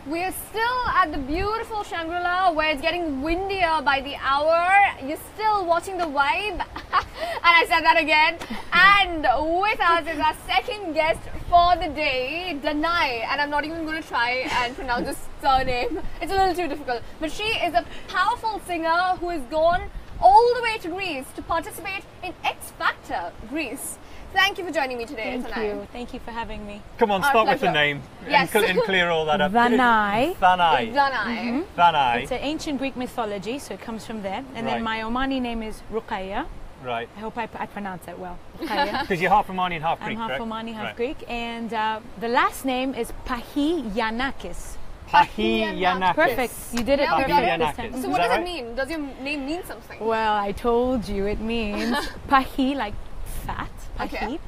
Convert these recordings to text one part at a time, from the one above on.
We're still at the beautiful Shangri where it's getting windier by the hour. You're still watching the vibe. And I said that again. And with us is our second guest for the day, Thanae. And I'm not even going to try and pronounce this surname. It's a little too difficult. But she is a powerful singer who has gone all the way to Greece to participate in X Factor Greece. Thank you for joining me today, Thank you. Thank you for having me. Come on, start with the name yes. and clear all that up. Thanae. Thanae. Thanae. Thanae. It's an ancient Greek mythology, so it comes from there. And then my Omani name is Ruqayya. Right. I hope I pronounce that well. Ruqayya. Because you're half Omani and half Greek, I'm half correct? Omani, half Greek. And the last name is Pachiyannaki. Pachiyannaki. Perfect. You did it perfect this time. So what does it mean? Does your name mean something? Well, I told you it means Pahi, like fat. Pahi. Okay.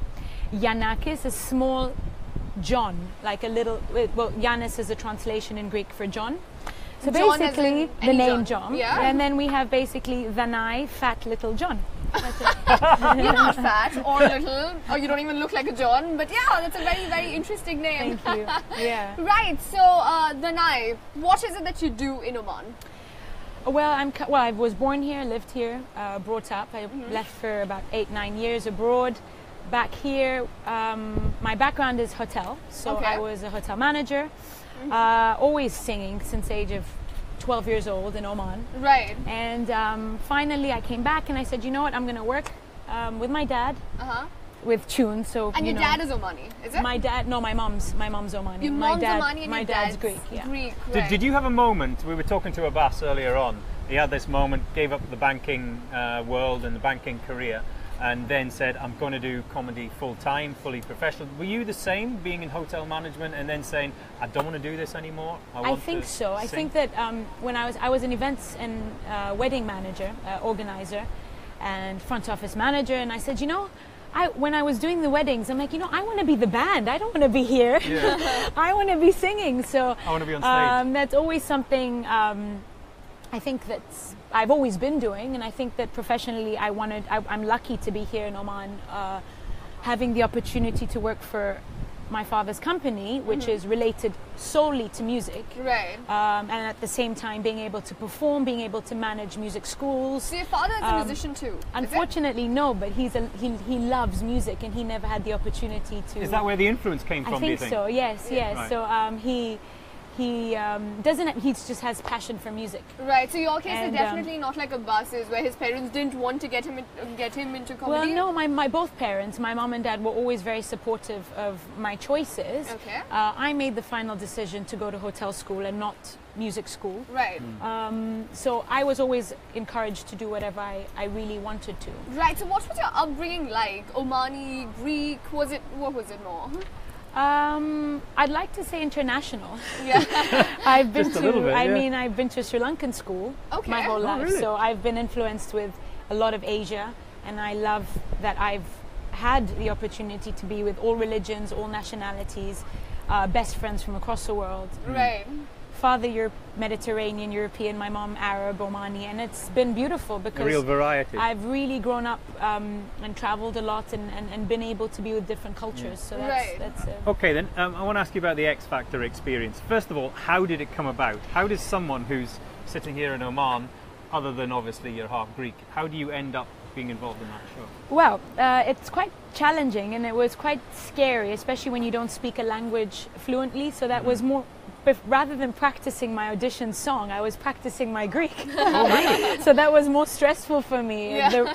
Yanakis is small John, like a little, well, Yanis is a translation in Greek for John. So John basically the name John. John. Yeah. And then we have basically Thanae, fat little John. That's it. You're not fat or little, or you don't even look like a John, but yeah, that's a very, very interesting name. Thank you. Yeah. Right, so Thanae, what is it that you do in Oman? Well, I was born here, lived here, brought up. I left for about 8-9 years abroad. Back here, my background is hotel, so I was a hotel manager, always singing since the age of 12 years old in Oman. Right. And finally I came back and I said, you know what, I'm going to work with my dad with tunes. So, and your dad is Omani, is it? My dad, no, my mom's Omani. Your mom's Omani and my your dad's Greek, yeah. Greek, right. Did you have a moment, we were talking to Abbas earlier on, he had this moment, gave up the banking world and the banking career, and then said, I'm going to do comedy full-time, fully professional. Were you the same, being in hotel management and then saying, I don't want to do this anymore? I think so. I think that when I was an events and wedding manager, organizer, and front office manager, and I said, you know, when I was doing the weddings, I'm like, you know, I want to be the band. I don't want to be here. Yeah. I want to be singing. So I want to be on stage. That's always something I think that I've always been doing, and I think that professionally I'm lucky to be here in Oman, having the opportunity to work for my father's company, which is related solely to music. Right. And at the same time being able to perform, being able to manage music schools. So your father is a musician too? Unfortunately, no, but he loves music and he never had the opportunity to. Is that where the influence came from, I think so, yes, yes. Right. So he just has passion for music. Right. So your case is definitely not like Abbas's, where his parents didn't want to get him into comedy. Well, no, my both parents, my mom and dad, were always very supportive of my choices. Okay. I made the final decision to go to hotel school and not music school. Right. So I was always encouraged to do whatever I really wanted to. Right. So what was your upbringing like? Omani, Greek? What was it more? I'd like to say international. Yeah. I've been to Sri Lankan school my whole life. Really? So I've been influenced with a lot of Asia, and I love that I've had the opportunity to be with all religions, all nationalities, best friends from across the world. Right. Father, you're Mediterranean, European, my mom Arab, Omani, and it's been beautiful because a real variety. I've really grown up and traveled a lot and been able to be with different cultures. So that's Okay, then I want to ask you about the X Factor experience. First of all, how did it come about? How does someone who's sitting here in Oman, other than obviously you're half Greek, how do you end up being involved in that show? Well, it's quite challenging and it was quite scary, especially when you don't speak a language fluently. So that was more. But rather than practicing my audition song, I was practicing my Greek. Oh, really? So that was more stressful for me. Yeah.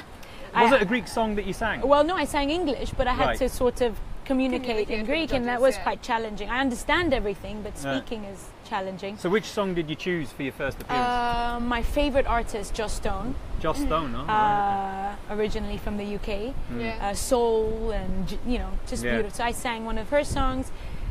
Was it a Greek song that you sang? Well, no, I sang English, but I had to sort of communicate in Greek, and that was quite challenging. I understand everything, but speaking is challenging. So which song did you choose for your first appearance? My favorite artist, Joss Stone. Joss Stone, right. Originally from the UK. Soul and, just beautiful. So I sang one of her songs.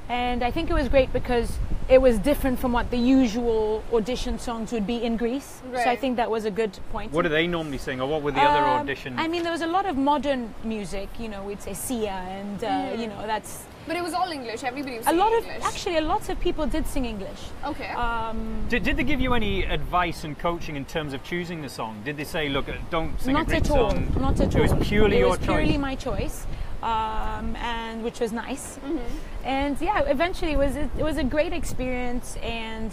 And I think it was great because it was different from what the usual audition songs would be in Greece. Right. So I think that was a good point. What do they normally sing, or what were the other auditions? I mean, there was a lot of modern music, we'd say Sia and, that's... But it was all English, everybody was singing English. Actually, a lot of people did sing English. Okay. Did they give you any advice and coaching in terms of choosing the song? Did they say, look, don't sing a Greek song? Not at all. It was purely your choice? It was purely my choice. and which was nice. And yeah, eventually it was a great experience. And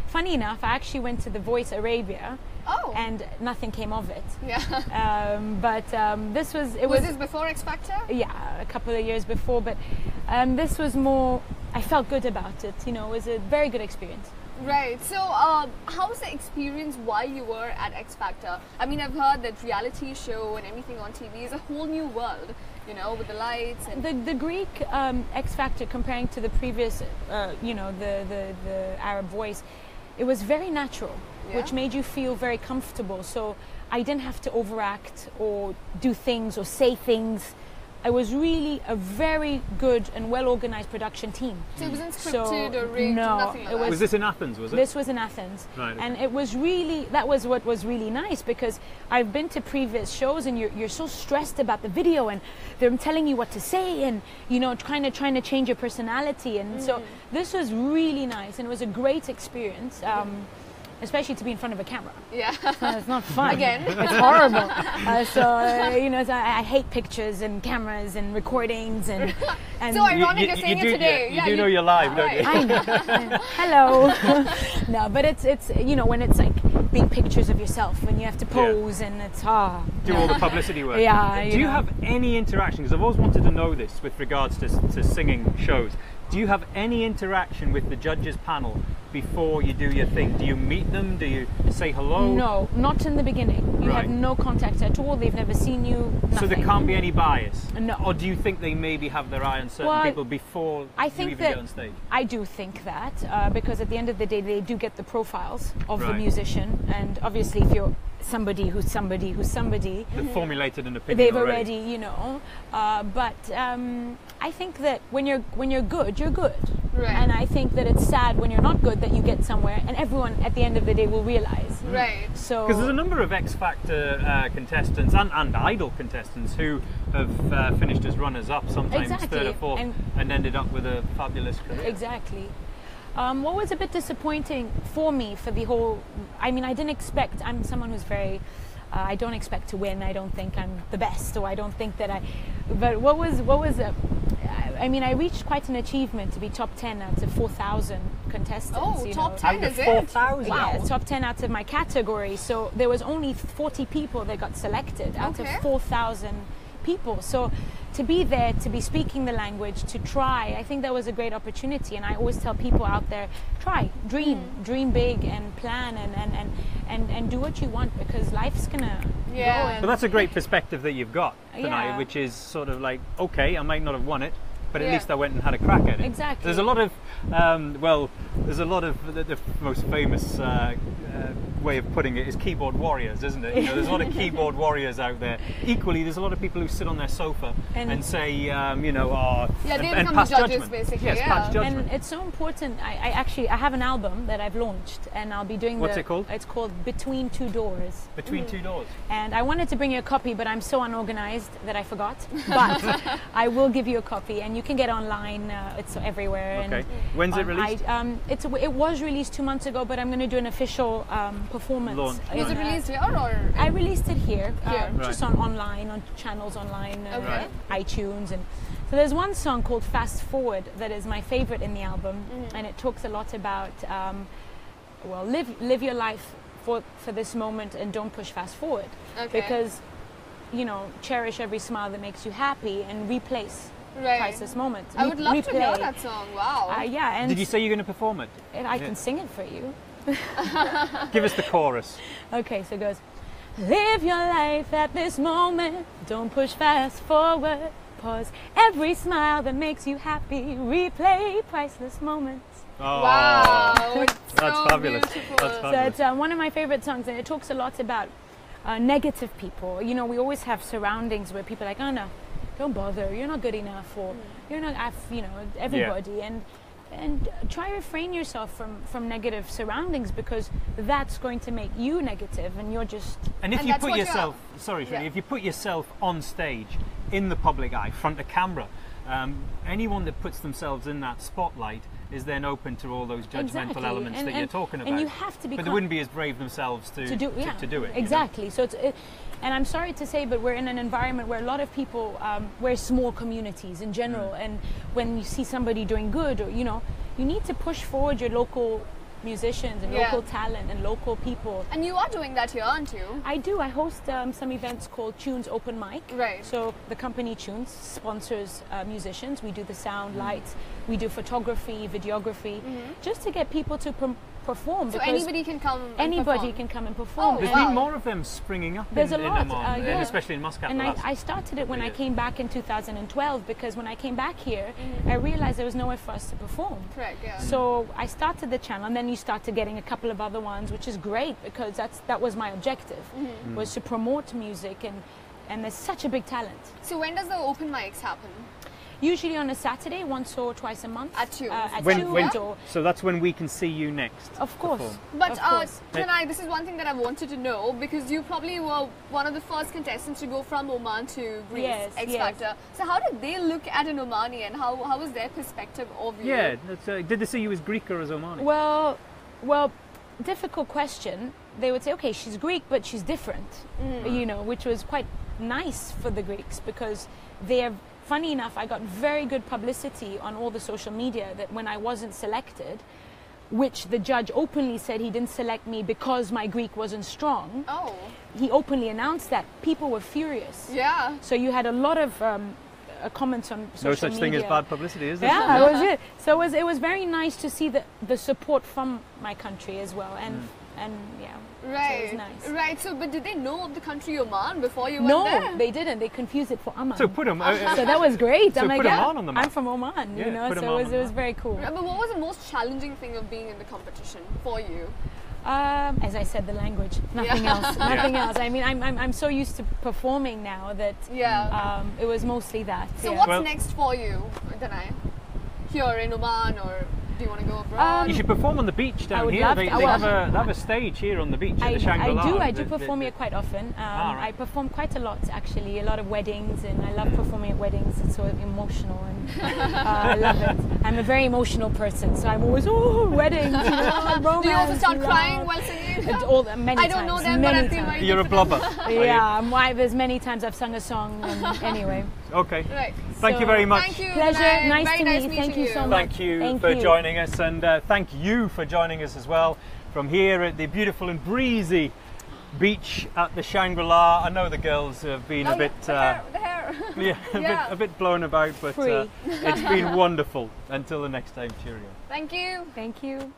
funny enough, I actually went to The Voice Arabia. Oh. And nothing came of it. Yeah. But this was... Was this before X Factor? Yeah, a couple of years before. But this was more... I felt good about it. You know, it was a very good experience. Right. So, how was the experience while you were at X Factor? I mean, I've heard that reality show and everything on TV is a whole new world, you know, with the lights and... The Greek X Factor, comparing to the previous, you know, the Arab Voice, it was very natural, which made you feel very comfortable. So I didn't have to overact or do things or say things. It was really a very good and well-organized production team. So it wasn't scripted or rigged, nothing like that? Was this in Athens, was it? This was in Athens. Right, okay. And it was really, that was what was really nice, because I've been to previous shows and you're so stressed about the video and they're telling you what to say and, you know, trying to change your personality. And so this was really nice and it was a great experience. Especially to be in front of a camera. Yeah. It's not fun. Again. It's horrible. You know, I hate pictures and cameras and recordings and so ironic you're saying it today. You do know you're live, don't you? I know. Hello. No, but it's you know, when it's like big pictures of yourself when you have to pose and it's do all the publicity work. Yeah. Do you have any interaction? Because I've always wanted to know this with regards to singing shows. Do you have any interaction with the judges panel before you do your thing? Do you meet them? Do you say hello? No, not in the beginning. You have no contact at all. They've never seen you. Nothing. So there can't be any bias? No. Or do you think they maybe have their eye on certain people before you even get on stage? I do think that because at the end of the day they do get the profiles of the musician, and obviously if you're somebody who's somebody who's somebody, they've formulated an opinion. They've already, you know. But I think that when you're good, you're good. Right. And I think that it's sad when you're not good that you get somewhere, and everyone at the end of the day will realize. Right. So because there's a number of X Factor contestants and Idol contestants who have finished as runners-up, sometimes third or fourth, and ended up with a fabulous career. Exactly. What was a bit disappointing for me for the whole... I mean, I didn't expect... I'm someone who's very... I don't expect to win. I don't think I'm the best, or I don't think that I... But what was I mean, I reached quite an achievement to be top 10 out of 4,000 contestants. Oh, you top know. 10 is it? 4,000? Wow. Yeah, top 10 out of my category. So there was only 40 people that got selected out of 4,000 people. So to be there, to be speaking the language, to try, I think that was a great opportunity. And I always tell people out there, try, dream big and plan and do what you want, because life's gonna go. And but that's a great perspective that you've got tonight, which is sort of like, okay, I might not have won it, but at least I went and had a crack at it. Exactly. There's a lot of, the most famous way of putting it is keyboard warriors, isn't it? You know, there's a lot of keyboard warriors out there. Equally, there's a lot of people who sit on their sofa and say, you know, they and become pass the judges, judgment. basically. Yes, pass judgment. And it's so important. I have an album that I've launched, and I'll be doing. What's it called? It's called Between Two Doors. Between Two Doors. And I wanted to bring you a copy, but I'm so unorganized that I forgot. But I will give you a copy, and you can get online. It's everywhere. Okay. And, when's it released? It was released 2 months ago, but I'm going to do an official performance. Launch. Was it released here or? I released it here, Right. just online, on channels online, Okay. iTunes, and so there's one song called Fast Forward that is my favorite in the album, and it talks a lot about, live your life for this moment and don't push fast forward, because, you know, cherish every smile that makes you happy and replace priceless moments. I would love to hear that song. Wow. Yeah. And did you say you're going to perform it? I can sing it for you. Give us the chorus. Okay, so it goes, live your life at this moment, don't push fast forward, pause every smile that makes you happy, replay priceless moments. Oh, wow, it's that's so fabulous. Beautiful. That's fabulous. So it's one of my favorite songs, and it talks a lot about negative people. You know, we always have surroundings where people are like, oh no, don't bother, you're not good enough, or you're not, you know, everybody. And try to refrain yourself from negative surroundings, because that's going to make you negative, and you're just... And if you put yourself, if you put yourself on stage in the public eye, front of camera. Anyone that puts themselves in that spotlight is then open to all those judgmental elements that you're talking about. And you have to be. But they wouldn't be as brave themselves to do it. Exactly. You know? So and I'm sorry to say, but we're in an environment where a lot of people, we're small communities in general, and when you see somebody doing good, or you need to push forward your local musicians and local talent and local people. And you are doing that here, aren't you? I do. I host some events called Tunes Open Mic. Right. So the company Tunes sponsors musicians. We do the sound, lights, we do photography, videography, just to get people to perform. So anybody can come and perform. Oh, There's been more of them springing up There's in a lot, Oman, and especially in Muscat. And I started it when I came back in 2012, because when I came back here, I realized there was nowhere for us to perform. Correct, yeah. So I started the channel, and then you started getting a couple of other ones, which is great, because that was my objective, was to promote music, and there's such a big talent. So when does the open mics happen? Usually on a Saturday, once or twice a month. At 2. So that's when we can see you next. Of course. But Thanae, this is one thing that I wanted to know, because you probably were one of the first contestants to go from Oman to Greece, X Factor. So how did they look at an Omani, and how was their perspective of you? Yeah, did they see you as Greek or as Omani? Well, difficult question. They would say, okay, she's Greek, but she's different, which was quite nice for the Greeks, because funny enough, I got very good publicity on all the social media that when I wasn't selected, which the judge openly said he didn't select me because my Greek wasn't strong. Oh. He openly announced that. People were furious. Yeah. So you had a lot of comments on social media. No such thing as bad publicity, is there? Yeah, it was it. So it was very nice to see the support from my country as well, and yeah. Right, so it was nice. Right. So, but did they know of the country Oman before you went there? No, they didn't. They confused it for Oman. So put them. So that was great. So I'm like, put Oman on the map. I'm from Oman, Yeah, so it was very cool. But what was the most challenging thing of being in the competition for you? As I said, the language. Nothing else. Nothing else. I mean, I'm so used to performing now that it was mostly that. So what's next for you, Thanae? Here in Oman, or do you want to go abroad? You should perform on the beach down here. They have a stage here on the beach at the Shangri. I do perform here quite often. I perform quite a lot, actually, a lot of weddings, and I love performing at weddings. It's so emotional, and I love it. I'm a very emotional person, so I'm always, weddings, romance. Do you also start crying while singing? Many times. I don't know them, but I feel You're a blubber. Yeah, there's many times I've sung a song, and anyway. Okay. Right. Thank you very much. Thank you. Pleasure. Nice to meet meet you. Thank you so much. Thank you for joining us, and thank you for joining us as well from here at the beautiful and breezy beach at the Shangri-La. I know the girls have been a bit the hair. a bit blown about, but it's been wonderful. Until the next time, cheerio. Thank you. Thank you.